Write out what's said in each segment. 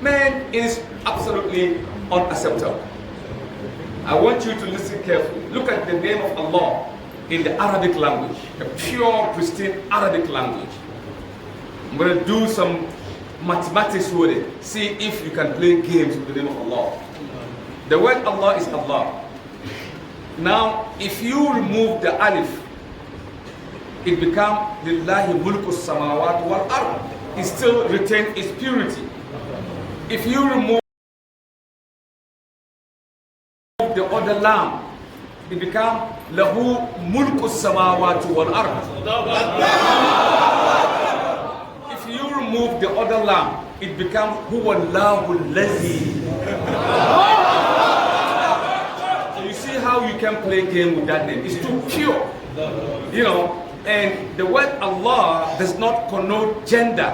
Man, it is absolutely unacceptable. I want you to listen carefully. Look at the name of Allah in the Arabic language, the pure, pristine Arabic language. I'm going to do some mathematics with it. See if you can play games with the name of Allah. The word Allah is Allah. Now, if you remove the alif, it becomes Lillahi mulku samawat wal ard. It still retains its purity. If you remove the other lam, it becomes Lahu mulku samawat wal ard. If you remove the other lam, it becomes Huwa Allahu Allazi. How you can play game with that name. It's too pure, you know. And the word Allah does not connote gender.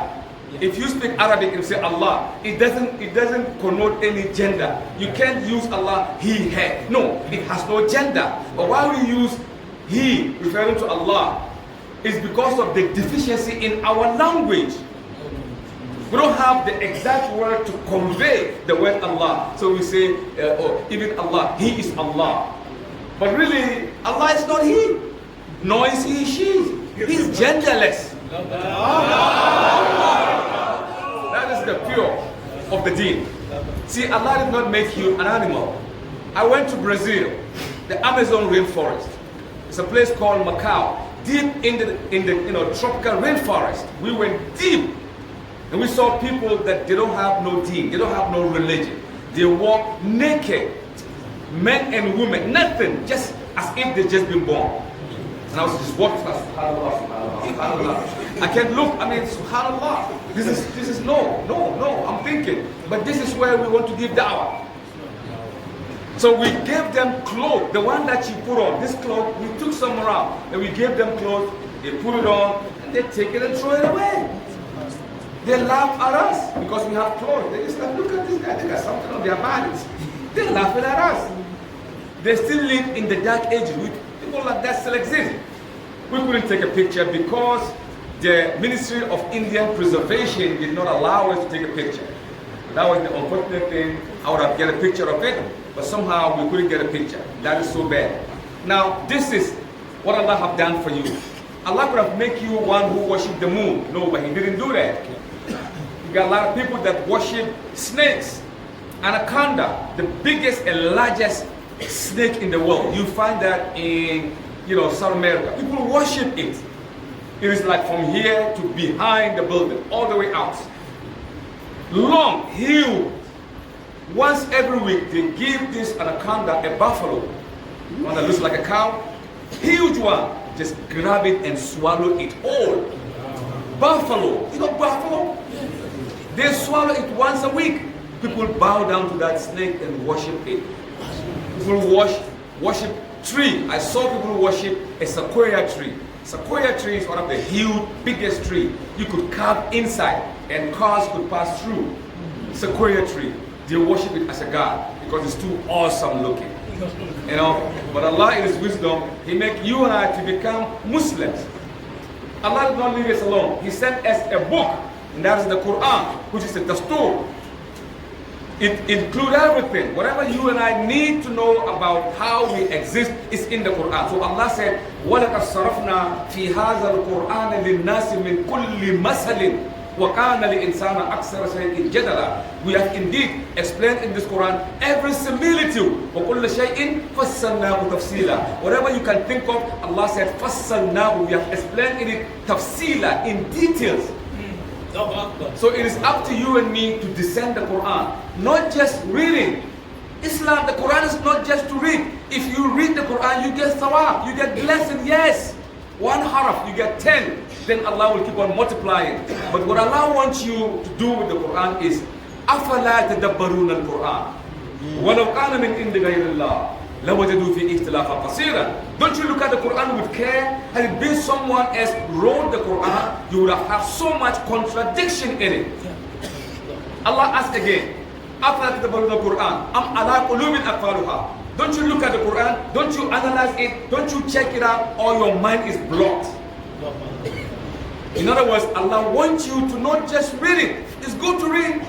If you speak Arabic and say Allah, it doesn't connote any gender. You can't use Allah, he, her. No, it has no gender. But why we use he referring to Allah is because of the deficiency in our language. We don't have the exact word to convey the word Allah. So we say, even Allah, he is Allah. But really, Allah is not he, nor is he she. He's genderless. That is the pure of the deen. See, Allah did not make you an animal. I went to Brazil, the Amazon rainforest. It's a place called Macau, deep in the tropical rainforest. We went deep, and we saw people that they don't have no deen, they don't have no religion. They walk naked. Men and women, nothing, just as if they just been born. And I was just walking past, subhanallah, subhanallah, subhanallah. I can't look, I mean, subhanallah. This is no, I'm thinking. But this is where we want to give da'wah. So we gave them clothes, the one that you put on, this cloth, we took some around, and we gave them clothes, they put it on, and they take it and throw it away. They laugh at us because we have clothes. They just like, look at this guy, they got something on their bodies. They're laughing at us. They still live in the dark ages. People like that still exist. We couldn't take a picture because the Ministry of Indian Preservation did not allow us to take a picture. That was the unfortunate thing. I would have get a picture of it, but somehow we couldn't get a picture. That is so bad. Now, this is what Allah have done for you. Allah could have made you one who worship the moon. No, but He didn't do that. You got a lot of people that worship snakes. Anaconda, the biggest and largest snake in the world. You find that in, South America. People worship it. It is like from here to behind the building, all the way out. Long, huge. Once every week, they give this anaconda a buffalo. One that looks like a cow. Huge one. Just grab it and swallow it all. Buffalo. You know buffalo? They swallow it once a week. People bow down to that snake and worship it. People worship tree. I saw people worship a sequoia tree. Sequoia tree is one of the huge, biggest tree. You could carve inside and cars could pass through. Sequoia tree. They worship it as a god because it's too awesome looking. But Allah in His wisdom, He make you and I to become Muslims. Allah did not leave us alone. He sent us a book, and that is the Quran, which is the Dastur. It includes everything. Whatever you and I need to know about how we exist is in the Quran. So Allah said, وَلَقَدْ صَرَفْنَا فِي هَذَا الْقُرْآنِ لِلنَّاسِ مِنْ كُلِّ مَثَلٍ وَكَانَ الْإِنسَانَ أَكْثَرَ شَيْءٍ جَدَلًا. We have indeed explained in this Quran every similitude. وَكُلَّ شَيْءٍ فَصَّلْنَاهُ تَفْصِيلًا. Whatever you can think of, Allah said, فَصَّلْنَاهُ. We have explained in it tafsila, in details. So it is up to you and me to descend the Quran, not just reading. Islam, the Quran is not just to read. If you read the Quran, you get thawab, you get blessing, yes. One haraf, you get 10. Then Allah will keep on multiplying. But what Allah wants you to do with the Quran is, أَفَلَا تَدَبَّرُونَ الْقُرْآنِ وَلَوْ كَانَ مِنْ عِنْدِ غَيْرِ اللَّهِ لَوَجَدُوا فِي اخْتِلَافًا كَثِيرًا. Don't you look at the Quran with care? Had it been someone else wrote the Quran, you would have had so much contradiction in it. Allah asked again, أَفَلَا تَدَبَّرُونَ الْقُرْآنِ أَمْ عَلَىٰ قُلُوبٍ أَقْفَالُهَا. Don't you look at the Quran? Don't you analyze it? Don't you check it out? Or your mind is blocked. In other words, Allah wants you to not just read it. It's good to read.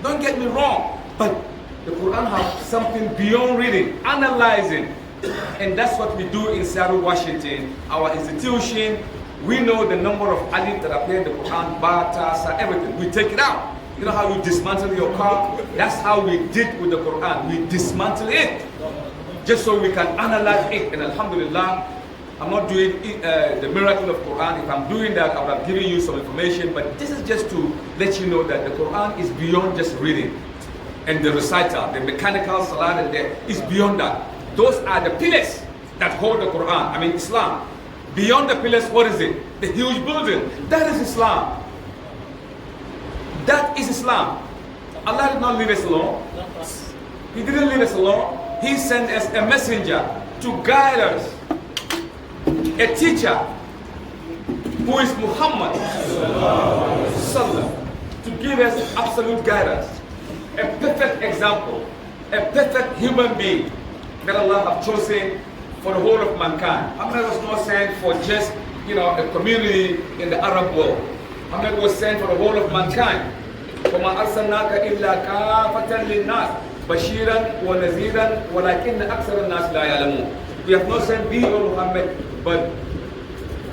Don't get me wrong, but the Quran has something beyond reading, analyzing. And that's what we do in Seattle, Washington. Our institution, we know the number of alif that appear in the Quran, ba, ta, sa, everything. We take it out. You know how you dismantle your car? That's how we did with the Quran. We dismantle it just so we can analyze it. And alhamdulillah, I'm not doing the miracle of Quran. If I'm doing that, I would have given you some information. But this is just to let you know that the Quran is beyond just reading and the recital, the mechanical salat, and is beyond that. Those are the pillars that hold the Quran. I mean Islam. Beyond the pillars, what is it? The huge building. That is Islam. That is Islam. Allah did not leave us alone. He didn't leave us alone. He sent us a messenger to guide us. A teacher who is Muhammad to give us absolute guidance. A perfect example. A perfect human being that Allah has chosen for the whole of mankind. Muhammad was not sent for just, a community in the Arab world. Muhammad was sent for the whole of mankind. وَمَا أَرْسَلْنَاكَ إِلَّا كَافَةً لِلنَّاسِ بَشِيرًا وَنَذِيرًا وَلَكِنَّ أَكْثَرَ النَّاسِ لَا يَعْلَمُونَ. We have not sent thee, O Muhammad, but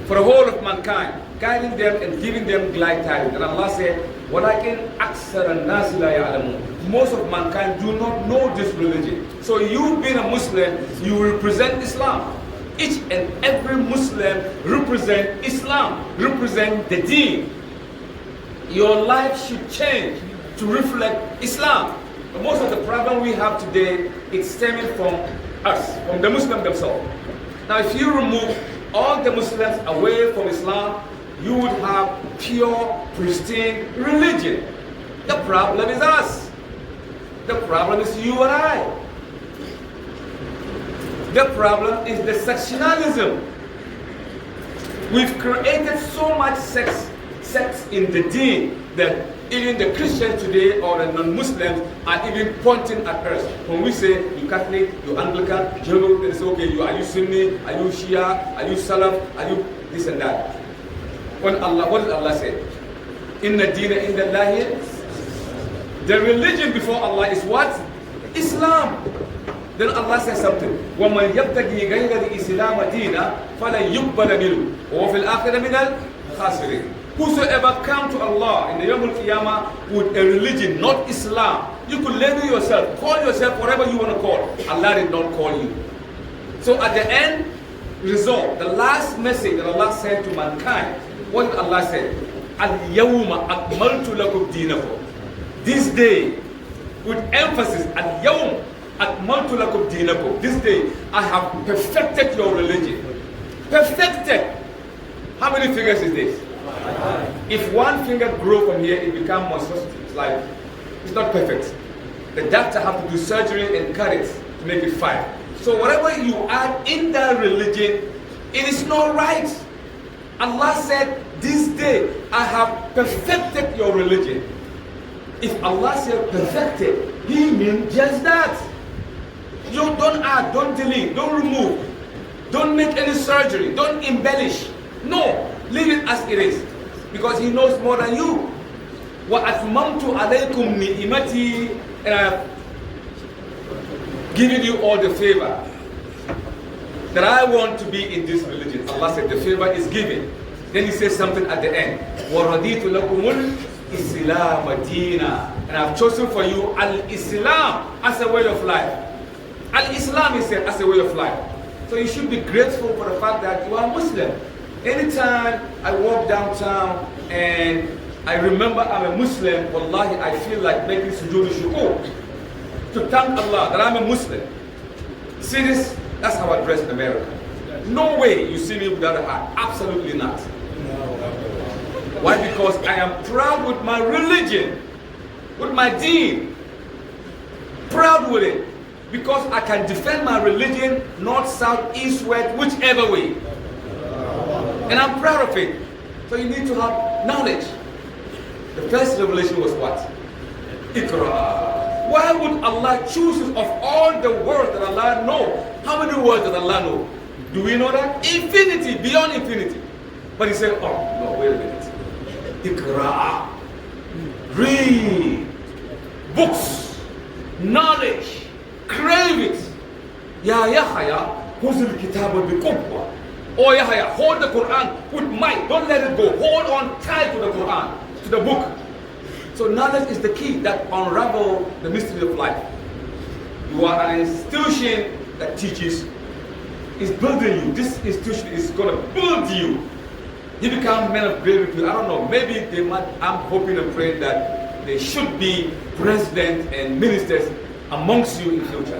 for the whole of mankind, guiding them and giving them glad tidings. And Allah said, وَلَكِنْ أَكْثَرَ النَّاسِ لَا يَعْلَمُونَ. Most of mankind do not know this religion. So you being a Muslim, you represent Islam. Each and every Muslim represent Islam, represent the deen. Your life should change to reflect Islam. But most of the problem we have today is stemming from us, from the Muslims themselves. Now if you remove all the Muslims away from Islam, you would have pure, pristine religion. The problem is us. The problem is you and I. The problem is the sectionalism. We've created so much sects in the deen that even the Christians today or the non-Muslims are even pointing at us. When we say you Catholic, you Anglican, Jehovah, they say, okay, are you Sunni, are you Shia, are you Salaf, are you this and that? What does Allah say? Inna Deena Inda Allahi. The religion before Allah is what? Islam. Then Allah says something. وَمَنْ يَبْتَغِي غَيْرَ الْإِسْلَامَ دِينًا فَلَنْ يُقْبَلَ مِنْهُ وَفِي الْآخِرَةِ مِنَ الْخَاسِرِينَ. Whosoever come to Allah in the Yawm al-Qiyamah with a religion, not Islam, you could label yourself, call yourself whatever you want to call. Allah did not call you. So at the end result, the last message that Allah sent to mankind, what did Allah say? Al-Yawma akmaltu lakum dinakum. This day, with emphasis, Al-Yawm akmaltu lakum dinakum. This day, I have perfected your religion. Perfected. How many fingers is this? If one finger grow from here, it becomes monstrosity. It's not perfect. The doctor have to do surgery and cut it to make it 5. So whatever you add in that religion, it is not right. Allah said, this day I have perfected your religion. If Allah said perfected, He means just that. You don't add, don't delete, don't remove, don't make any surgery, don't embellish. No, leave it as it is. Because He knows more than you. وَأَتْمَمْتُ عَلَيْكُمْ نِعِمَتِي. And I have given you all the favor that I want to be in this religion. Allah said the favor is given. Then He says something at the end. وَرَضِيتُ لَكُمُ الْإِسْلَامَ دِينًا. And I've chosen for you Al-Islam as a way of life. Al-Islam is said as a way of life. So you should be grateful for the fact that you are Muslim. Anytime I walk downtown and I remember I'm a Muslim, wallahi, I feel like making sujood shukur to thank Allah that I'm a Muslim. See this? That's how I dress in America. No way you see me without a hat. Absolutely not. Why? Because I am proud with my religion, with my deen. Proud with it. Because I can defend my religion north, south, east, west, whichever way. And I'm proud of it. So you need to have knowledge. The first revelation was what? Iqra. Why would Allah choose of all the words that Allah knows? How many words does Allah know? Do we know that? Infinity, beyond infinity. But He said, oh, no, wait a minute. Iqra. Read. books, knowledge, crave it. Ya Yahya, khuzil kitab bi-quwwa. Oh Yahya, hold the Quran with might. Don't let it go. Hold on tight to the Quran, to the book. So knowledge is the key that unravels the mystery of life. You are an institution that teaches, is building you. This institution is going to build you. You become men of great repute. I don't know, maybe they might, I'm hoping and praying that there should be presidents and ministers amongst you in future.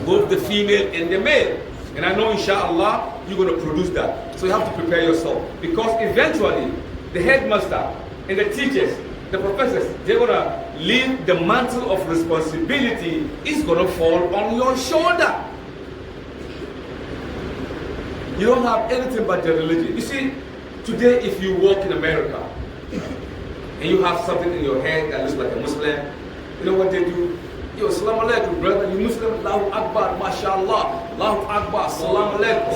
Both the female and the male. And I know inshallah you're going to produce that. So you have to prepare yourself. Because eventually the headmaster and the teachers, the professors, they're going to leave the mantle of responsibility is going to fall on your shoulder. You don't have anything but the religion. You see, today if you walk in America and you have something in your head that looks like a Muslim, you know what they do? Yo, Assalamu alaikum, brother. You Muslim? Allahu Akbar, mashallah. Allahu Akbar, Assalamu alaikum.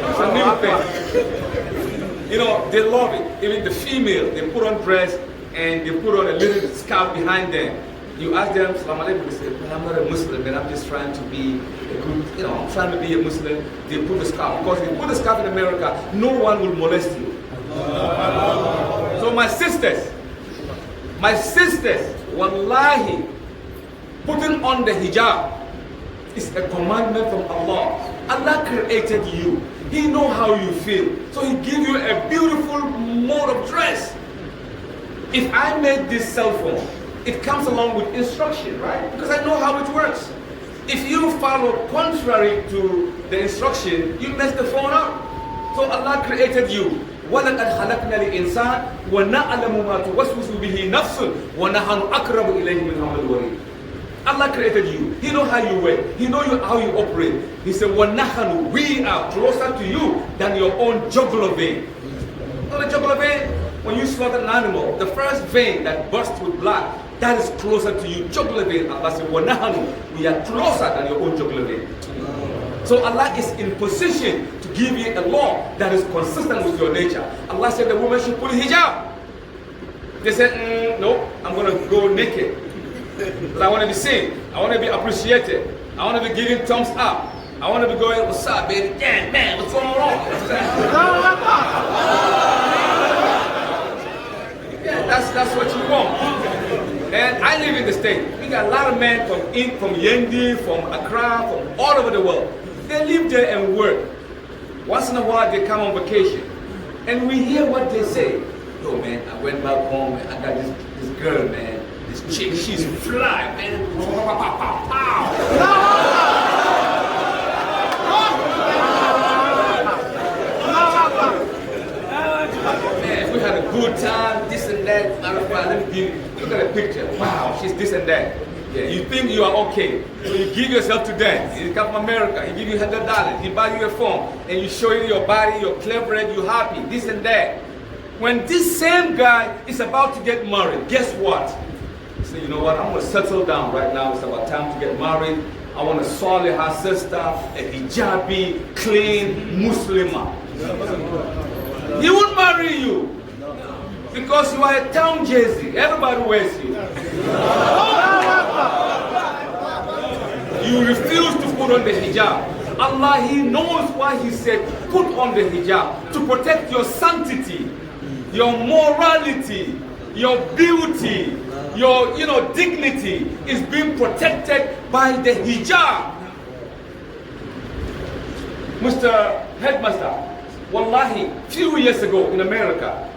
It's a new thing. You know, they love it. Even the female, they put on dress and they put on a little scarf behind them. You ask them, Assalamu alaikum, they say, well, I'm not a Muslim, man. I'm just trying to be a good, you know, I'm trying to be a Muslim. They put the scarf. Because if you put the scarf in America, no one will molest you. So my sisters, wallahi, putting on the hijab is a commandment from Allah. Allah created you. He knows how you feel. So He gives you a beautiful mode of dress. If I made this cell phone, it comes along with instruction, right? Because I know how it works. If you follow contrary to the instruction, you mess the phone up. So Allah created you. وَلَقَدْ خَلَقْنَا الْإِنسَانَ وَنَعْلَمُ مَا تُوَسْوِسُ بِهِ نَفْسُهُ وَنَحْنُ أَقْرَبُ إِلَيْهِ مِنْ حَبْلِ الْوَرِيدِ. Allah created you. He knows how you work. He knows how you operate. He said, وَنَحْنُ, we are closer to you than your own jugular vein. You know the jugular vein? When you slaughter an animal, the first vein that bursts with blood, that is closer to you. Jugular vein. Allah said, وَنَحْنُ, we are closer than your own jugular vein. So Allah is in position to give you a law that is consistent with your nature. Allah said the woman should put hijab. They said, no, I'm going to go naked. But I want to be seen. I want to be appreciated. I want to be giving thumbs up. I want to be going, what's up, baby? Damn, man, what's going on? Yeah, that's what you want. And I live in the state. We got a lot of men from Yendi, from Accra, from all over the world. They live there and work. Once in a while they come on vacation. And we hear what they say. Yo man, I went back home and I got this girl, man. This chick, she's fly, man. Man, we had a good time, this and that. Let me give you, look at the picture. Wow, she's this and that. Yeah, you think you are okay. So you give yourself to them. You come from America, he give you $100, he buy you a phone, and you show you your body, you're clever, you're happy, this and that. When this same guy is about to get married, guess what? He said, you know what, I'm going to settle down right now. It's about time to get married. I want a solid her sister, a hijabi, clean Muslimah. He won't marry you. Because you are a town jersey. Everybody wears you. You refuse to put on the hijab. Allah, He knows why He said, put on the hijab. To protect your sanctity, your morality, your beauty, your dignity is being protected by the hijab. Mr. Headmaster, wallahi, few years ago in America,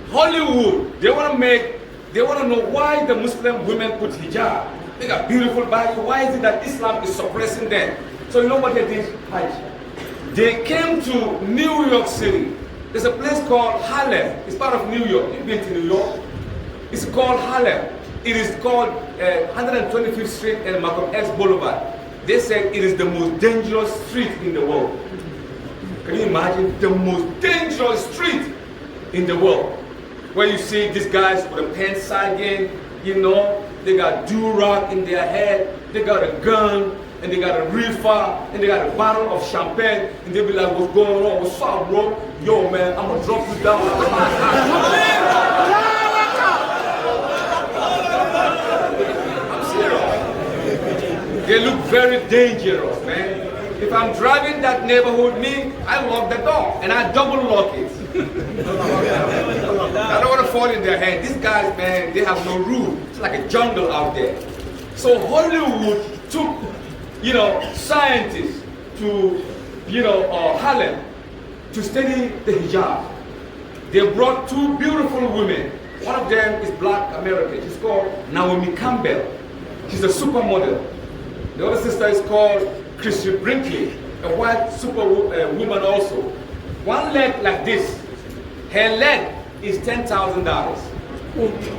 Hollywood, they want to know why the Muslim women put hijab. They got beautiful body. Why is it that Islam is suppressing them? So you know what they did? They came to New York City. There's a place called Harlem. It's part of New York. You've been to New York? It's called Harlem. It is called 125th Street and Malcolm X Boulevard. They said it is the most dangerous street in the world. Can you imagine? The most dangerous street in the world. Where you see these guys with a pants sagging, they got do-rag in their head, they got a gun, and they got a reefer, and they got a bottle of champagne, and they be like, what's going on? What's up, bro? Yo, man, I'm gonna drop you down. They look very dangerous, man. If I'm driving that neighborhood, I lock the door and I double lock it. I don't want to fall in their hand. These guys, man, they have no rule. It's like a jungle out there. So Hollywood took, scientists to, Harlem to study the hijab. They brought two beautiful women. One of them is black American. She's called Naomi Campbell. She's a supermodel. The other sister is called Christy Brinkley, a white superwoman also. One leg like this. Her leg is $10,000.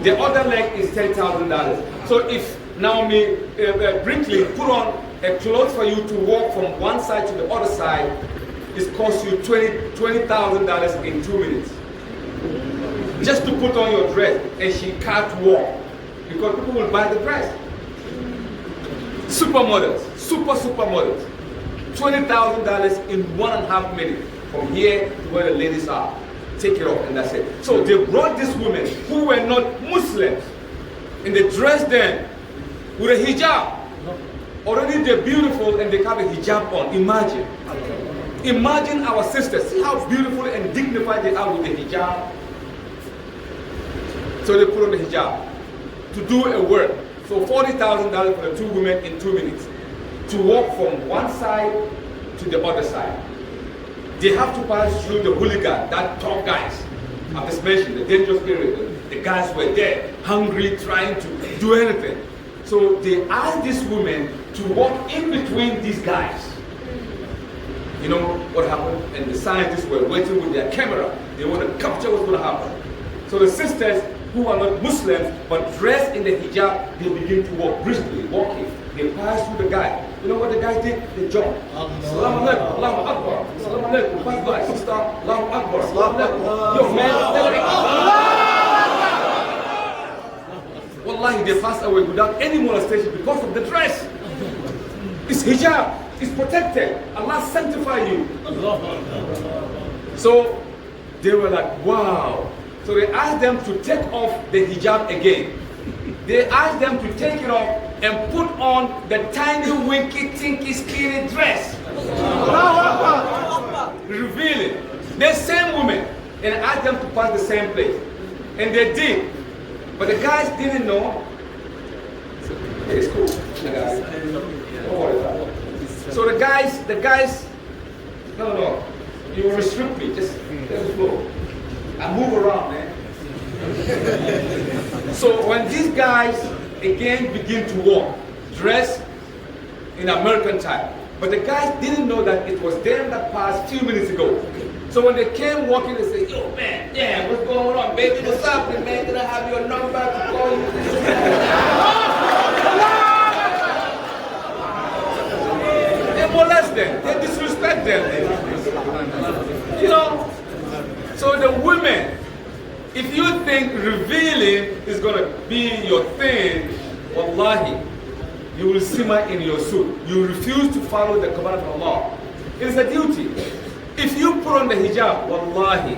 The other leg is $10,000. So if Naomi Brinkley put on a cloth for you to walk from one side to the other side, it costs you $20,000 in 2 minutes. Just to put on your dress, and she can't walk because people will buy the dress. Supermodels, supermodels. $20,000 in 1.5 minutes from here to where the ladies are. Take it off and that's it. So they brought these women who were not Muslims and they dressed them with a hijab. Already they're beautiful and they have a hijab on. Imagine our sisters. See how beautiful and dignified they are with the hijab. So they put on the hijab to do a work. So $40,000 for the two women in 2 minutes to walk from one side to the other side. They have to pass through the hooligan, that tough guys. I've just mentioned the dangerous area. The guys were there, hungry, trying to do anything. So they asked these women to walk in between these guys. You know what happened? And the scientists were waiting with their camera. They want to capture what's going to happen. So the sisters who are not Muslims but dressed in the hijab, they begin to walk briskly, walking. They pass through the guy. You know what the guy did? They jumped. Salaam alaikum, Allahu Akbar. Salaam alaikum, pass by, sister, Allahu Akbar. Salaam alaikum. Yo, man, Wallahi, they passed away without any molestation because of the dress. It's hijab. It's protected. Allah sanctify you. So they were like, wow. So they asked them to take off the hijab again. They asked them to take it off and put on the tiny, winky, tinky, skinny dress. Revealing. The same women. And asked them to pass the same place. And they did. But the guys didn't know. It's cool. So the guys, no. You restrict me. Just let us go. I move around, man. So when these guys again begin to walk, dressed in American type, but the guys didn't know that it was them that passed a few minutes ago. So when they came walking, they said, yo man, yeah, what's going on, baby? What's happening, man? Can I have your number to call you? They molest them, they disrespect them. You know? So the women, if you think revealing is going to be your thing, wallahi, you will simmer in your soup. You refuse to follow the command of Allah. It is a duty. If you put on the hijab, wallahi,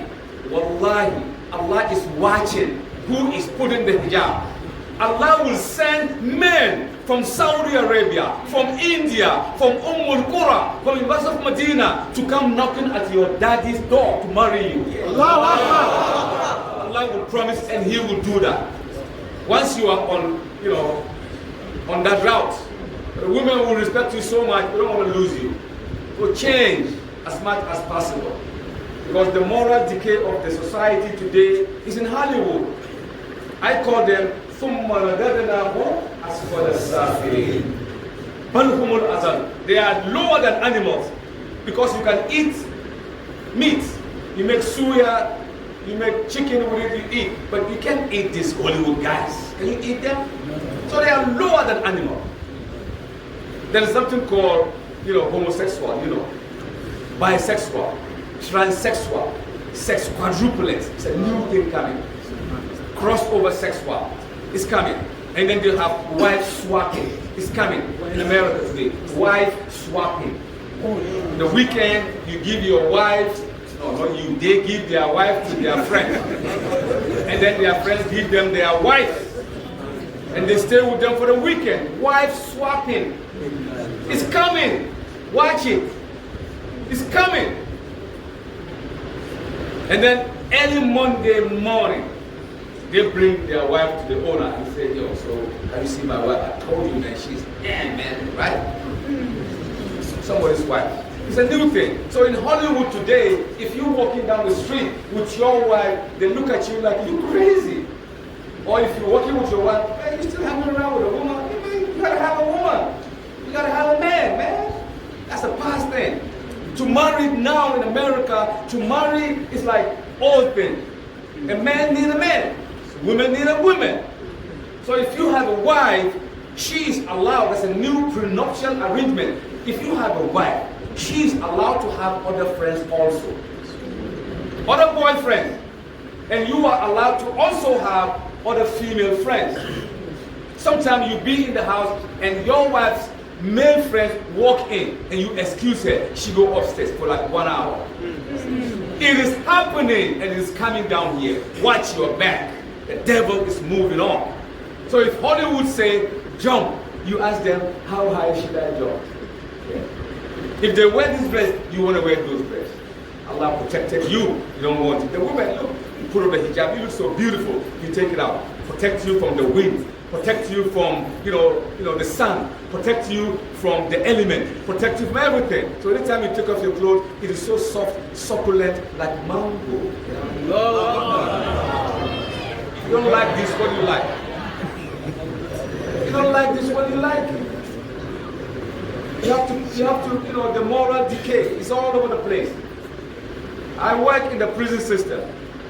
Allah is watching who is putting the hijab. Allah will send men from Saudi Arabia, from India, from Qura, from University of Medina to come knocking at your daddy's door to marry you. Allah will promise and He will do that. Once you are on, on that route, the women will respect you so much, they don't want to lose you. So change as much as possible. Because the moral decay of the society today is in Hollywood. I call them ثُمَّ رَدَدْنَاهُمْ أَسْفَلَ السَّافِلِينَ بَلْ هُمُ الْأَذَلُ. They are lower than animals because you can eat meat. You make suya, you make chicken with it, you eat. But you can't eat these Hollywood guys. Can you eat them? So they are lower than animals. There is something called, homosexual, bisexual, transsexual, sex quadruplets. It's a new thing coming. Crossover sexual is coming. And then they have wife swapping. It's coming in America today. Wife swapping. The weekend, you give your wife, they give their wife to their friend. And then their friends give them their wife. And they stay with them for the weekend. Wife swapping. It's coming. Watch it. It's coming. And then early Monday morning, they bring their wife to the owner and say, yo, so have you seen my wife? I told you, man, she's, yeah, man, right? Somebody's wife. It's a new thing. So in Hollywood today, if you're walking down the street with your wife, they look at you like you're crazy. Or if you're walking with your wife, hey, you still hanging around with a woman? You gotta have a woman. You gotta have a man, man. That's a past thing. To marry now in America, to marry is like old thing. A man needs a man. Women need a woman. So if you have a wife, she's allowed, that's a new prenuptial arrangement. If you have a wife, she's allowed to have other friends also. Other boyfriends. And you are allowed to also have other female friends. Sometimes you be in the house and your wife's male friends walk in and you excuse her. She go upstairs for like 1 hour. It is happening and it is coming down here. Watch your back. The devil is moving on. So if Hollywood say jump, you ask them, how high should I jump? Yeah. If they wear this dress, you want to wear those dresses. Allah protected you. You don't want it. The women, look, you put on the hijab, you look so beautiful. You take it out. Protect you from the wind. Protect you from, the sun. Protect you from the element. Protect you from everything. So anytime you take off your clothes, it is so soft, succulent, like mango. You don't like this, what do you like? You don't like this, what do you like? You have to, the moral decay is all over the place. I work in the prison system.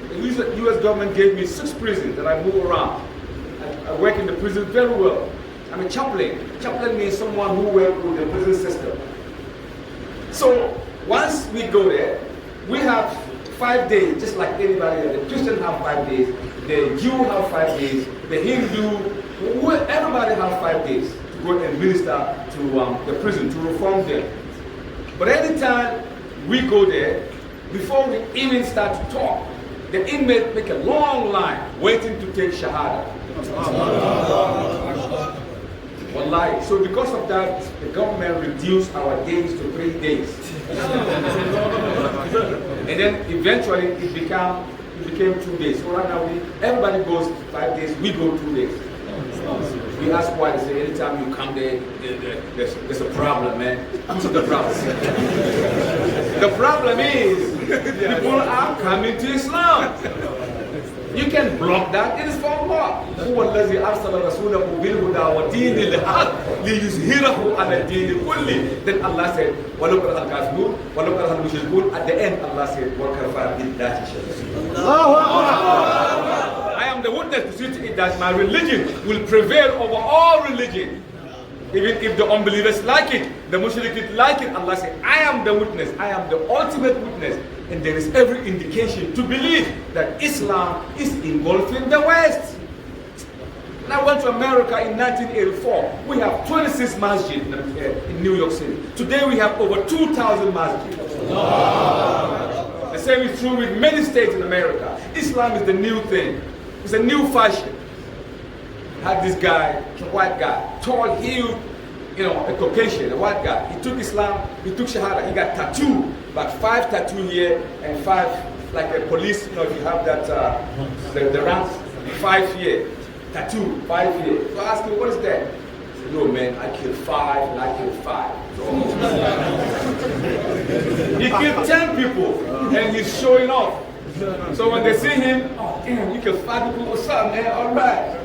The US government gave me 6 prisons that I move around. I work in the prison very well. I'm a chaplain. Chaplain means someone who works with the prison system. So once we go there, we have 5 days, just like anybody else. The Christian have 5 days, the Jew have 5 days, the Hindu, everybody have 5 days to go and minister to the prison, to reform them. But anytime we go there, before we even start to talk, the inmates make a long line waiting to take Shahada. Wallahi. So because of that, the government reduced our days to 3 days. And then eventually it became 2 days. So right now everybody goes 5 days, we go 2 days. We ask why. They say anytime you come there, there's a problem, man. What's the problem? The problem is people are coming to Islam. You can block that. It is for Allah. هو الذي أرسل رسوله بالهدى ودين الحق ليظهره على الدين كله. Then Allah said, وَلَوْ كَرَهَ الْكَافِرُونَ وَلَوْ كَرَهَ الْمُشْرِكُونَ. At the end, Allah said, وَكَفَى بِاللَّهِ شَهِيدًا. I am the witness to see that my religion will prevail over all religion. Even if the unbelievers like it, the mushrikeen like it, Allah said, I am the witness, I am the ultimate witness. And there is every indication to believe that Islam is engulfing the West. When I went to America in 1984, we have 26 masjids in New York City. Today we have over 2,000 masjids. The same is true with many states in America. Islam is the new thing. It's a new fashion. Had this guy, a white guy, tall, huge, a Caucasian, a white guy. He took Islam, he took Shahada, he got tattooed, about 5 tattoos here and 5, like a police, if you have that, the ranks, 5 here, tattoo, 5 here. So I asked him, what is that? He said, no man, I killed 5 and I killed 5. He killed 10 people and he's showing off. So when they see him, oh damn, you killed 5 people, what's up man, all right.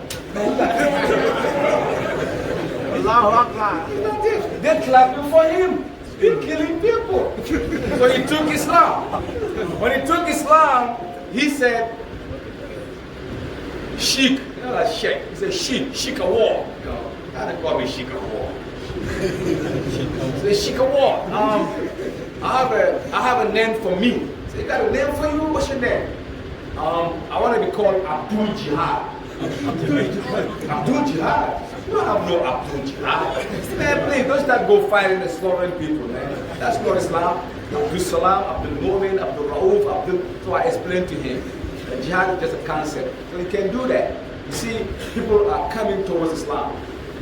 They're clapping for him. He's killing people. So he took Islam. When he took Islam, he said, Sheikh, like Sheikh. He said, Sheikh Awal. How they call me Sheikh Awal? He said, Sheikh Awal. I have a name for me. He said, you got a name for you? What's your name? I want to be called Abdul Jihad. Abdul Jihad? You don't have no Abdul Jihad. Man, please, don't start go fighting and slaughtering people, man. That's not Islam. Abdul Salam, Abdul Mu'min, Abdul Rauf, Abdul. So I explained to him that jihad is just a concept. So you can do that. You see, people are coming towards Islam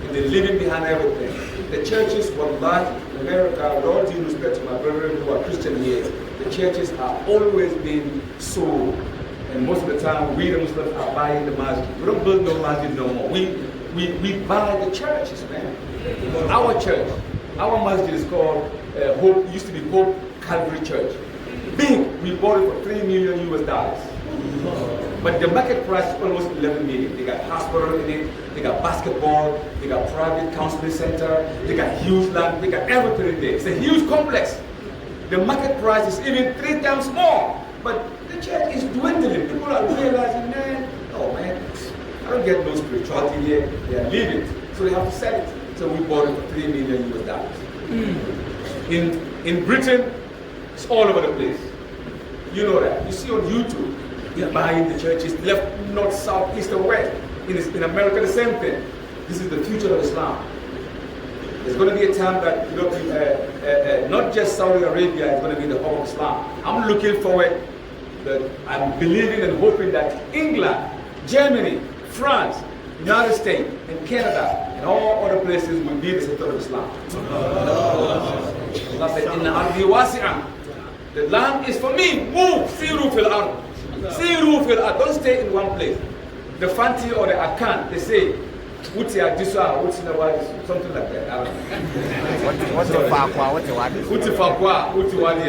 and they're leaving behind everything. The churches, wallahi, in America, with all due respect to my brethren who are Christian here, the churches are always being sold. And most of the time, we the Muslims are buying the masjid. We don't build no masjid no more. We buy the churches, man. Our church, our masjid is called Hope, used to be Hope Calvary Church. Big, we bought it for $3 million US. But the market price is almost 11 million. They got hospital in it, they got basketball, they got private counseling center, they got huge land, they got everything in there. It's a huge complex. The market price is even 3 times more. But the church is dwindling. People are realizing, man, oh man, I don't get no spirituality here. They are leaving. So they have to sell it. So we bought it for $3 million US. In Britain, it's all over the place. You know that. You see on YouTube, they're buying the churches left, north, south, east, and west. In America, the same thing. This is the future of Islam. There's going to be a time that not just Saudi Arabia is going to be the home of Islam. I'm looking forward, I'm believing and hoping that England, Germany, France, United States, and Canada, and all other places will be the center of Islam. Allah said, "Inna ardi wasi'an." The land is for me. Move, siru fil ard. Siru fil ard. Don't stay in one place. The Fanti or the Akan, they say, something like that. I don't know. What's the Fakwa? What's the wadi?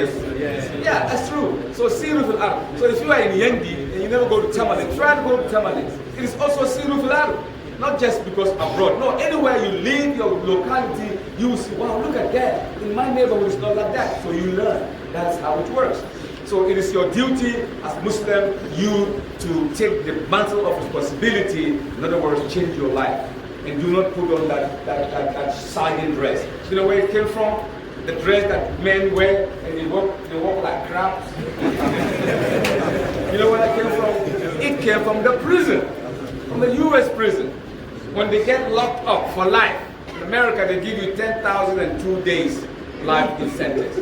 Yeah, that's true. So siru fil ard. So if you are in Yendi and you never go to Tamale, try to go to Tamale. It is also siru fil ard. Not just because abroad. No, anywhere you live, your locality, you see, wow, look at that. In my neighborhood, it's not like that. So you learn. That's how it works. So it is your duty as Muslim, you to take the mantle of responsibility, in other words, change your life. And do not put on that sagging dress. You know where it came from? The dress that men wear and they walk like crap. You know where that came from? It came from the prison, from the US prison. When they get locked up for life, in America they give you 10,002 days life in sentence.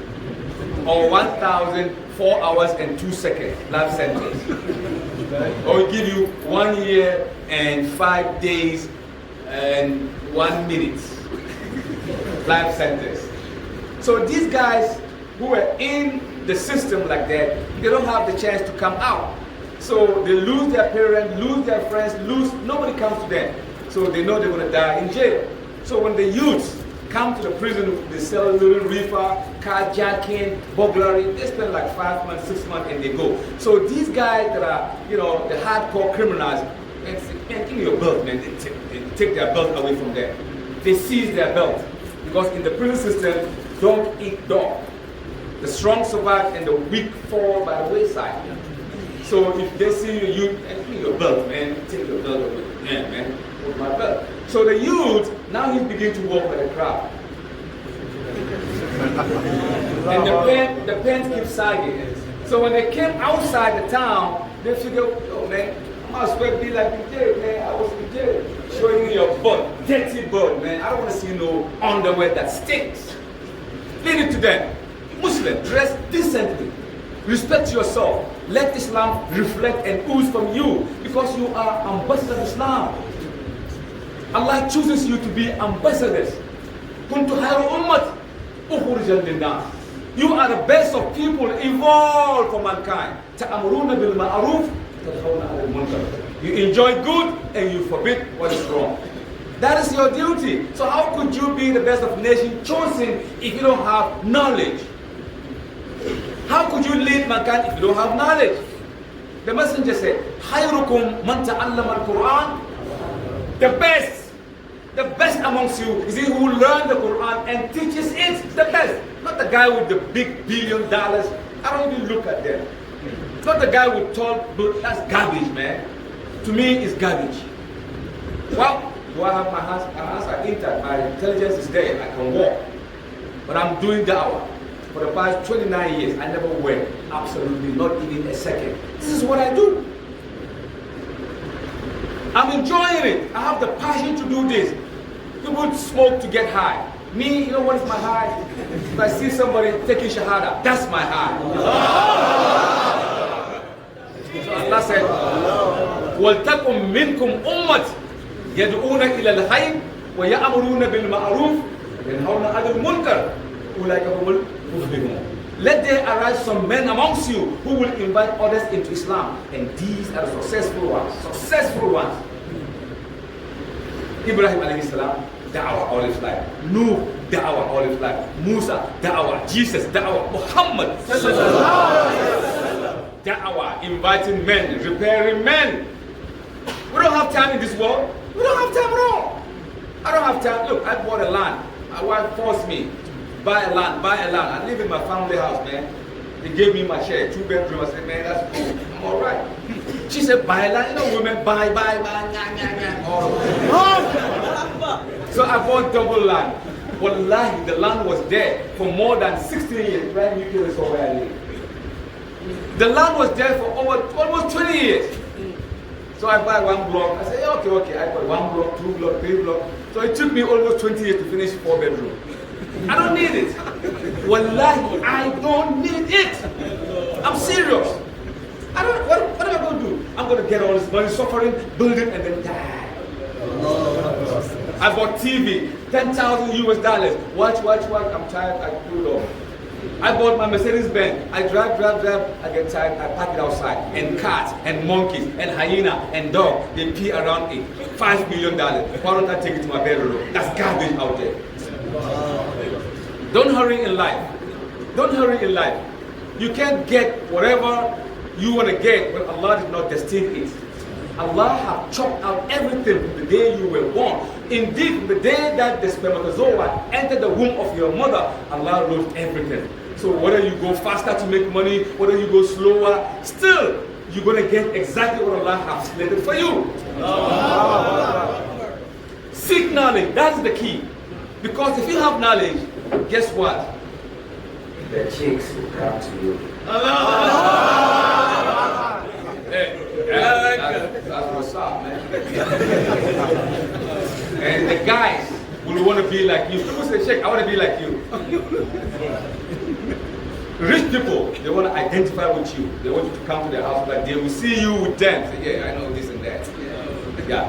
Or 1,004 hours and 2 seconds life sentence. Or we give you 1 year and 5 days and 1 minute life sentence. So these guys who are in the system like that, they don't have the chance to come out. So they lose their parents, lose their friends, nobody comes to them. So they know they're going to die in jail. So when the youths come to the prison, they sell a little reefer, carjacking, burglary. They spend like 5 months, 6 months, and they go. So these guys that are, the hardcore criminals, man, give me your belt, man. They take their belt away from them. They seize their belt. Because in the prison system, don't eat dog. The strong survive and the weak fall by the wayside. So if they see you, give me your belt, man. Take your belt away. Yeah, man. With my belt. So the youth, now he's beginning to walk like a crowd. And the pants keep sagging. So when they came outside the town, they figured, oh man, I might as well be like in jail, man. I was in jail. Showing you your butt, dirty butt, man. I don't want to see no underwear that stinks. Leave it to them. Muslim, dress decently. Respect yourself. Let Islam reflect and ooze from you because you are ambassadors of Islam. Allah chooses you to be ambassadors. كنت خير أمة أخرجت للناس. You are the best of people evolved for mankind. تأمرون بالمعروف تنهون عن المنكر. You enjoy good and you forbid what is wrong. That is your duty. So how could you be the best of nation chosen if you don't have knowledge? How could you lead mankind if you don't have knowledge? The messenger said, خيركم من تعلم القرآن. The best amongst you is he who learned the Quran and teaches it. The best. Not the guy with the big $1 billion. I don't even look at them. Not the guy with tall, but that's garbage, man. To me, it's garbage. Well, do I have my hands? My hands are intact. My intelligence is there. I can walk. But I'm doing da'wah. For the past 29 years, I never went. Absolutely not even a second. This is what I do. I'm enjoying it. I have the passion to do this. People smoke to get high. Me, you know what is my high? If I see somebody taking shahada, that's my high. So Allah said, وَلْتَكُمْ مِنْكُمْ أُمَّةٌ يَدْعُونَ إِلَى الْخَيْرِ وَيَأْمُرُونَ بِالْمَعْرُوفِ وَيَنْهَوْنَ عَنِ الْمُنكَرِ أُولَٰئِكَ هُمُ الْمُفْلِحُونَ. Let there arise some men amongst you who will invite others into Islam, and these are the successful ones. Successful ones. Ibrahim alayhi salam, da'wah all his life. Nuh, da'wah all his life. Musa, da'wah. Jesus, da'wah. Muhammad, da'wah, inviting men, repairing men. We don't have time in this world. We don't have time at all. I don't have time. Look, I bought a land. My wife forced me. Buy a land. I live in my family house, man. They gave me my share, 2 bedrooms. I said, man, that's cool. I'm all right. She said, buy a land. You know, women buy. So I bought double land. Wallahi, the land was there for more than 16 years. Right, UK is where I live. The land was there for almost 20 years. So I buy 1 block. I said, okay. I bought 1 block, 2 block, 3 block. So it took me almost 20 years to finish 4 bedrooms. I don't need it. Wallahi, I don't need it. I'm serious. What am I going to do? I'm going to get all this money, suffering, build it, and then die. I bought TV, $10,000 US. Watch. I'm tired. I pull it off. I bought my Mercedes-Benz. I drive. I get tired. I park it outside. And cats, and monkeys, and hyena, and dog. They pee around it. $5 million. Why don't I take it to my bedroom? That's garbage out there. Don't hurry in life. You can't get whatever you want to get when Allah did not destine it. Allah has chopped out everything from the day you were born. Indeed, from the day that the spermatozoa entered the womb of your mother, Allah wrote everything. So whether you go faster to make money, whether you go slower, still, you're going to get exactly what Allah has slated for you. Seek knowledge. That's the key. Because if you have knowledge, guess what? The chicks will come to you. Allah! That's what's up, man. And the guys will want to be like you. People say, Sheikh, I want to be like you. Rich people, they want to identify with you. They want you to come to their house, like they will see you with them. Say, yeah, I know this and that. Yeah.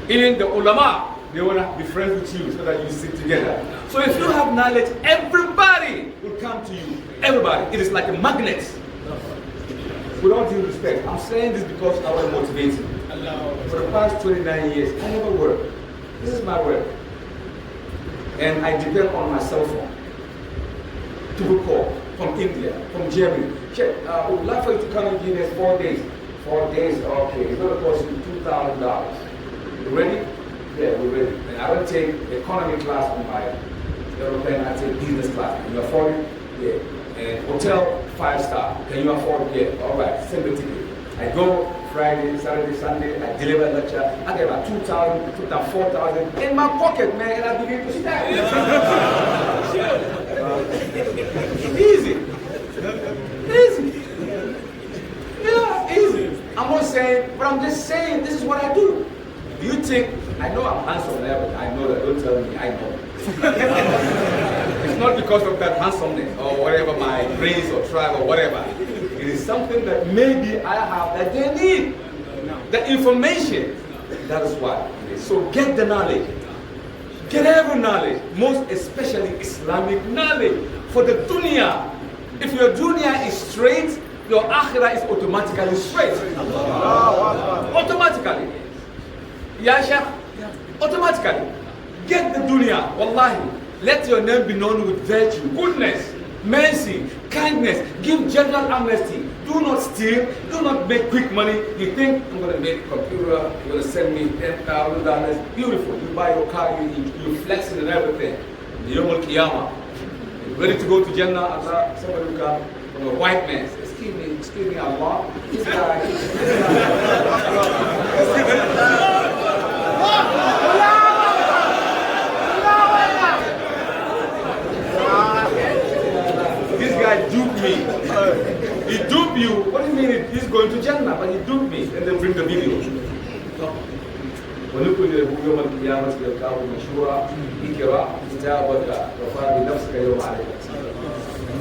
Even the ulama, they want to be friends with you so that you sit together. So if you have knowledge, everybody will come to you. Everybody. It is like a magnet. With all due respect, I'm saying this because I want to motivate you. For the past 29 years, I never work. This is my work. And I depend on my cell phone. People call from India, from Germany. Check, I would like for you to come and give us 4 days. 4 days, okay. It's going to cost you $2,000. You ready? Yeah, we're ready. And I don't take economy class on my aeroplane, I take business class. Can you afford it? Yeah. And hotel, 5-star. Can you afford it? Yeah. All right, send the ticket. I go Friday, Saturday, Sunday, I deliver a lecture. I get about 2,000, 4,000 in my pocket, man, and I begin to stack. Easy. Yeah, easy. I'm not saying, but I'm just saying this is what I do. Do you think, I know I'm handsome and everything, I know that, don't tell me, I know. It's not because of that handsomeness or whatever, my race or tribe or whatever. It is something that maybe I have that they need. The information, that is why. So get the knowledge. Get every knowledge, most especially Islamic knowledge for the dunya. If your dunya is straight, your akhirah is automatically straight. Automatically. Ya Sheikh, automatically. Get the dunya, wallahi. Let your name be known with virtue, goodness, mercy, kindness. Give general amnesty. Do not steal. Do not make quick money. You think, I'm going to make a computer, you're going to send me $10,000. Beautiful. You buy your car, you flex it and everything. Yawm al-Qiyamah. Ready to go to Jannah? Allah, somebody will come from a white man. Say, excuse me, Allah. This guy. This guy duped me. He duped you. What do you mean he's going to Jannah? But he duped me. And then bring the video. ونكون يوم القيامة يلقاه مشهورا اقرأ كتابك وكفى بنفسك اليوم عليك.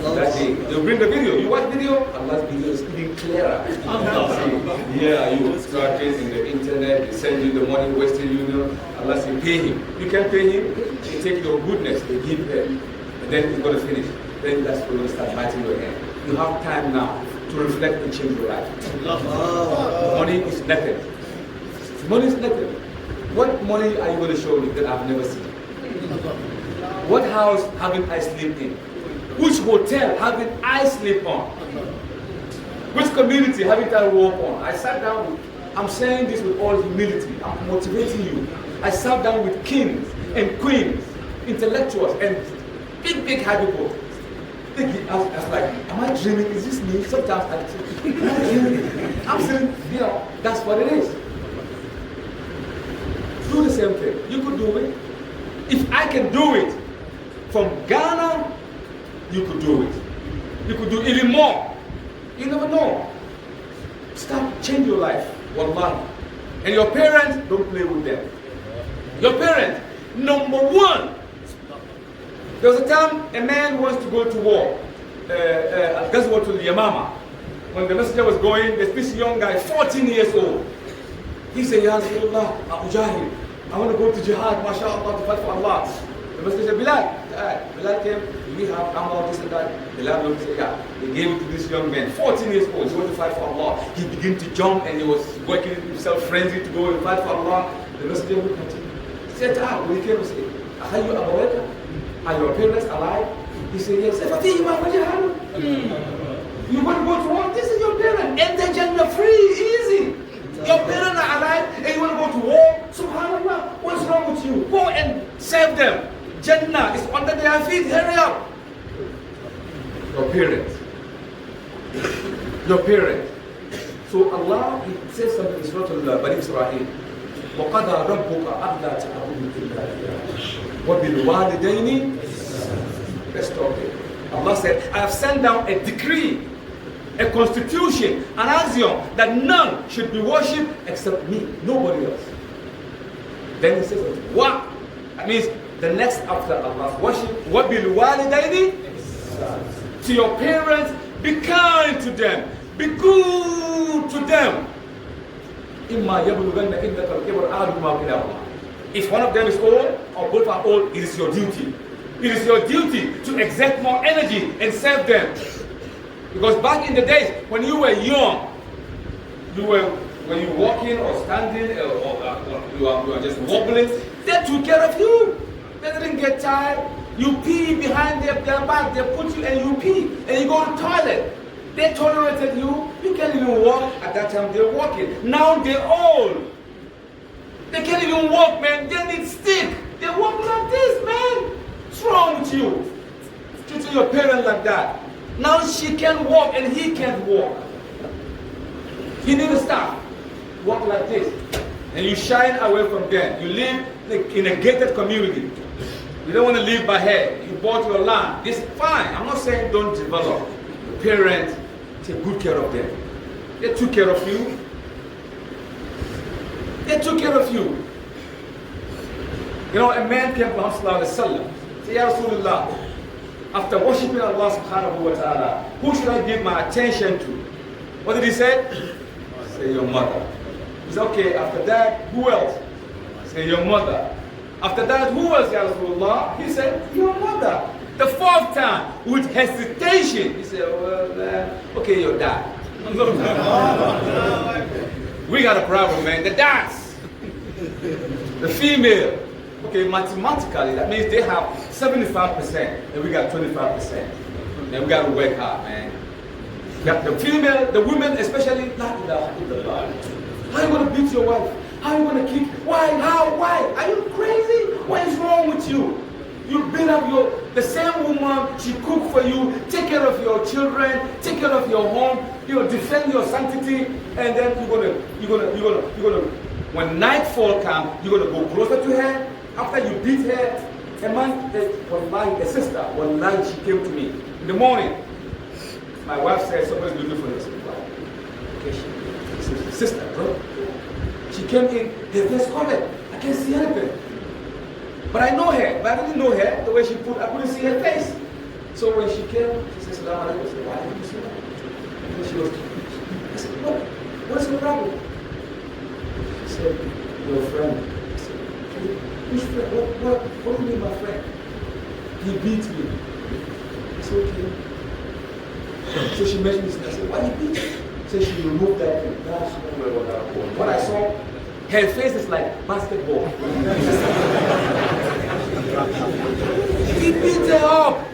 That day, they'll bring the video. You watch video, Allah's video is even clearer. See, here are you struggling in the internet, they send you the money, Western Union, Allah say pay him. You can pay him, they take your goodness, they give them, and then it's going to finish. Then that's when you start biting your hand. You have time now to reflect and change your life. Money is nothing. Money is nothing. What money are you going to show me that I've never seen? What house haven't I slept in? Which hotel haven't I slept on? Which community haven't I walked on? I sat down with, I'm saying this with all humility, I'm motivating you. I sat down with kings and queens, intellectuals and big happy people. I was like, am I dreaming? Is this me? Sometimes I think, am I dreaming? I'm saying, that's what it is. Do the same thing. You could do it. If I can do it from Ghana, you could do it. You could do even more. You never know. Start, change your life. Wallahi. And your parents, don't play with them. Your parents, number one. There was a time a man wants to go to war. That's what to the Yamama. When the messenger was going, there's this young guy, 14 years old. He said, Ya Rasulullah, Abu Jahil, I want to go to jihad, mashallah, to fight for Allah. The messenger said, Bilal came, we have ammo, this and that. Bilal looked and said, yeah. He gave it to this young man, 14 years old, he wanted to fight for Allah. He began to jump and he was working himself frenzied to go and fight for Allah. The messenger looked at him. He said, when he came, he said, Ahayu Abaweka? Are your parents alive? He said, yes. You want to go to war? This is your parents. Enter Jannah free, easy. Your parents are alive and you want to go to war? Subhanallah, what's wrong with you? Go and save them. Jannah is under their feet. Hurry up. Your parents. Your parents. So Allah, He says something in Surah Bani Israel. وَقَضَى رَبُّكَ أَلَّا تَعْبُدُوا إِلَّا إِيَّاهُ وَبِالْوَالِدَيْنِ. Let's stop it. Allah said, I have sent down a decree, a constitution, an axiom that none should be worshipped except me, nobody else. Then He says, what? That means the next after Allah's worship, وَبِالْوَالِدَيْنِ. To your parents, be kind to them, be good to them. If one of them is old or both are old, it is your duty. It is your duty to exert more energy and serve them. Because back in the days when you were young, when you were walking or standing or you are just wobbling, they took care of you. They didn't get tired. You pee behind their back, they put you and you pee and you go to the toilet. They tolerated you. You can't even walk. At that time, they're walking. Now they're old. They can't even walk, man. They need stick. They walk like this, man. What's wrong with you? Treating your parent like that. Now she can walk and he can't walk. He needs to stop. Walk like this. And you shine away from them. You live in a gated community. You don't want to live by head. You bought your land. It's fine. I'm not saying don't develop. Your parents, take good care of them. They took care of you. They took care of you. You know, a man came to Muhammad said, Ya Rasulullah, after worshipping Allah subhanahu wa ta'ala, who should I give my attention to? What did he say? Say your mother. He said, okay, after that, who else? Say your mother. After that, who else, Ya Rasulullah? He said, your mother. The fourth time, with hesitation, he said, well, okay, your dad. We got a problem, man. The dads. The female. Okay, mathematically, that means they have 75% and we got 25%. And we got to work hard, man. We got the female, the women especially, how are you going to beat your wife? How are you going to kick? Why? How? Why? Are you crazy? What is wrong with you? You build up the same woman, she cook for you, take care of your children, take care of your home, defend your sanctity, and then you're gonna, when nightfall comes, you're gonna go closer to her. After you beat her, a sister, one night she came to me in the morning. My wife said, somebody's looking for this. Okay, she said, sister, bro. She came in, her face covered. I can't see anything. But I know her, but I didn't know her the way she put, I couldn't see her face. So when she came, she said, Salam alaikum. I said, why did you say that? And she goes, I said, what's the problem? She said, your friend. I said, which friend? What do you mean my friend? He beat me. I said, okay. So she mentioned this and I said, why you beat me? So she removed that thing. What I saw, her face is like basketball. He beat her up.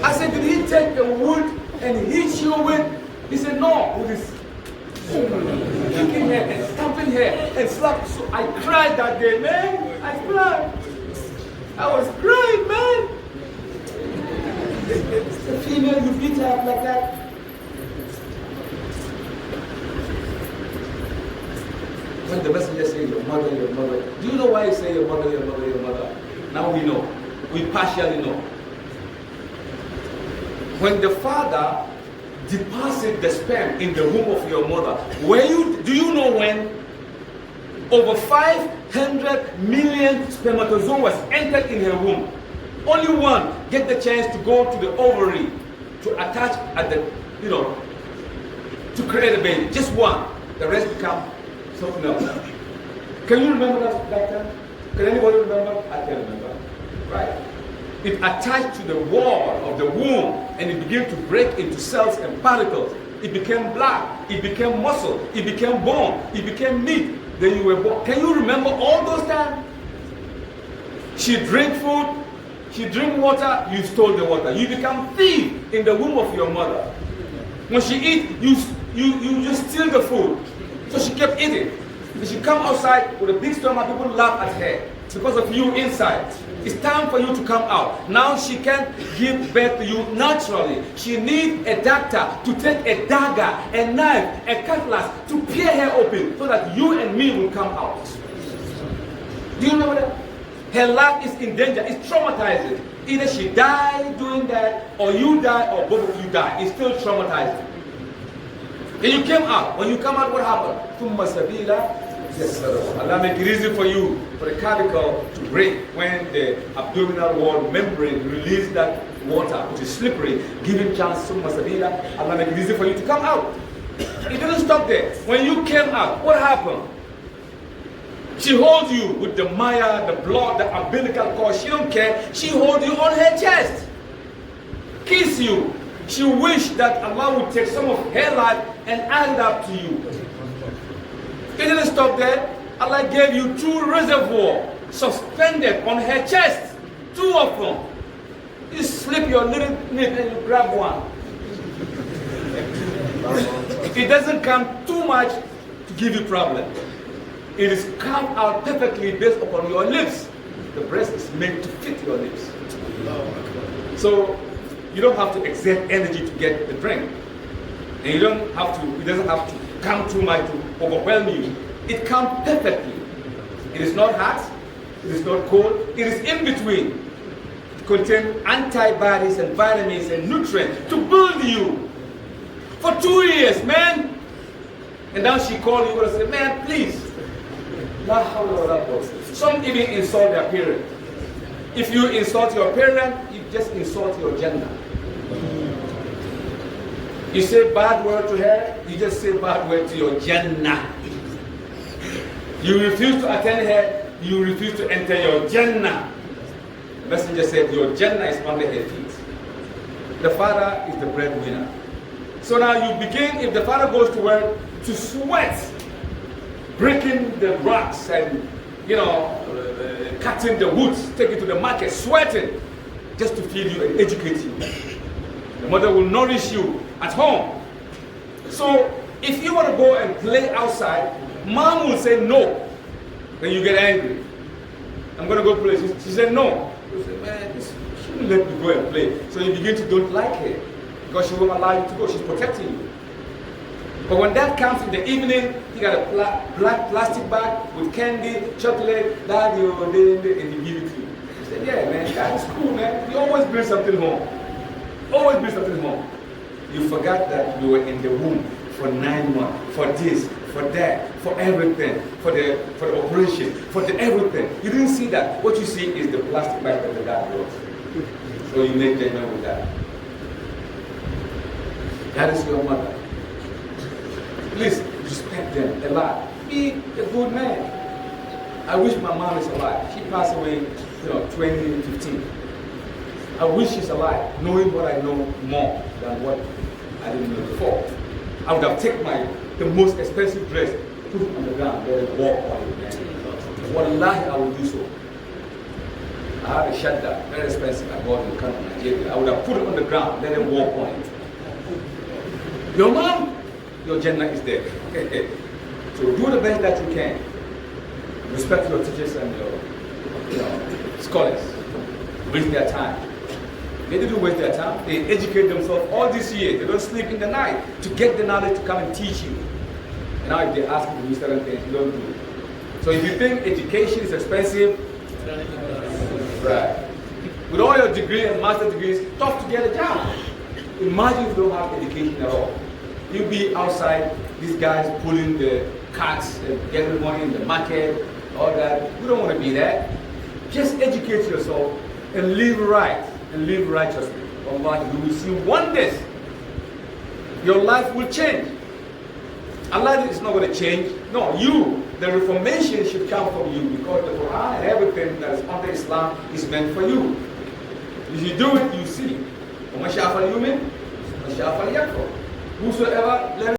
I said, did he take the wood and hit you with? He said, no, with his kicking her and stamping her and slapping. So I cried that day, man. I cried. I was crying, man. The female, you beat her up like that. When the messenger says your mother, do you know why he say your mother, your mother, your mother? Now we know. We partially know. When the father deposited the sperm in the womb of your mother, do you know when? Over 500 million spermatozoas entered in her womb. Only one get the chance to go to the ovary to attach at the, to create a baby. Just one. The rest become something else. Can you remember that time? Can anybody remember? I can remember. Right? It attached to the wall of the womb and it began to break into cells and particles. It became blood. It became muscle. It became bone. It became meat. Then you were born. Can you remember all those times? She drank food. She drink water. You stole the water. You become thief in the womb of your mother. When she eat, you just steal the food. So she kept eating. When she come outside with a big stomach, people laugh at her because of you inside. It's time for you to come out. Now she can't give birth to you naturally. She needs a doctor to take a dagger, a knife, a cutlass to peer her open so that you and me will come out. Do you remember that? Her life is in danger. It's traumatizing. Either she died doing that, or you die, or both of you die. It's still traumatizing. Then you came out. When you come out, what happened? Allah make it easy for you, for the clavicle to break when the abdominal wall membrane release that water, which is slippery, giving chance to Masabila. Allah make it easy for you to come out. It didn't stop there. When you came out, what happened? She holds you with the maya, the blood, the umbilical cord. She don't care. She holds you on her chest. Kiss you. She wished that Allah would take some of her life and add it up to you. It didn't stop there. Allah gave you 2 reservoirs suspended on her chest. 2 of them. You slip your little nip and you grab one. It doesn't come too much to give you problem. It is carved out perfectly based upon your lips. The breast is meant to fit your lips. So you don't have to exert energy to get the drink. And it doesn't have to come too much to overwhelm you. It comes perfectly. It is not hot, it is not cold, it is in between. It contains antibodies and vitamins and nutrients to build you. For 2 years, man. And now she called you and said, man, please. Some even insult their parent. If you insult your parent, you just insult your gender. You say bad word to her, you just say bad word to your Jannah. You refuse to attend her, you refuse to enter your Jannah. The messenger said your Jannah is under her feet. The father is the breadwinner. So now you begin, if the father goes to work, to sweat, breaking the rocks and, cutting the woods, take it to the market, sweating, just to feed you and educate you. The mother will nourish you at home. So if you want to go and play outside, mom will say no. Then you get angry. I'm going to go play. She said no. You say, man, she won't let me go and play. So you begin to don't like her because she won't allow you to go. She's protecting you. But when that comes in the evening, you got a black plastic bag with candy, chocolate, daddy, and you give it to you. She said, yeah, man, that is cool, man. You always bring something home. Always bring something home. You forgot that you were in the womb for 9 months, for this, for that, for everything, for the operation, for the everything. You didn't see that. What you see is the plastic bag that the dad brought. So you make judgment with that. That is your mother. Please respect them a lot. Be a good man. I wish my mom is alive. She passed away, 2015. I wish she's alive, knowing what I know more than what I didn't know before. I would have taken the most expensive dress, put it on the ground, let it walk on it, man. Wallahi, I would do so. I had a shadda, very expensive, I bought in the country, Nigeria. I would have put it on the ground, let it walk on it. Your mom, your Jannah is there. So do the best that you can. Respect your teachers and your scholars. Waste their time. They didn't waste their time. They educate themselves all this year. They don't sleep in the night to get the knowledge to come and teach you. And now if they ask you to do certain things, you don't do it. So if you think education is expensive, right. With all your degree and master degrees, it's tough to get a job. Imagine if you don't have education at all. You'll be outside, these guys pulling the carts and getting money in the market, all that. We don't want to be that. Just educate yourself and live right and live righteously. Allah, you will see wonders. Your life will change. Allah is not going to change. No, the reformation should come from you, because the Quran and everything that is under Islam is meant for you. If you do it, you see. Whosoever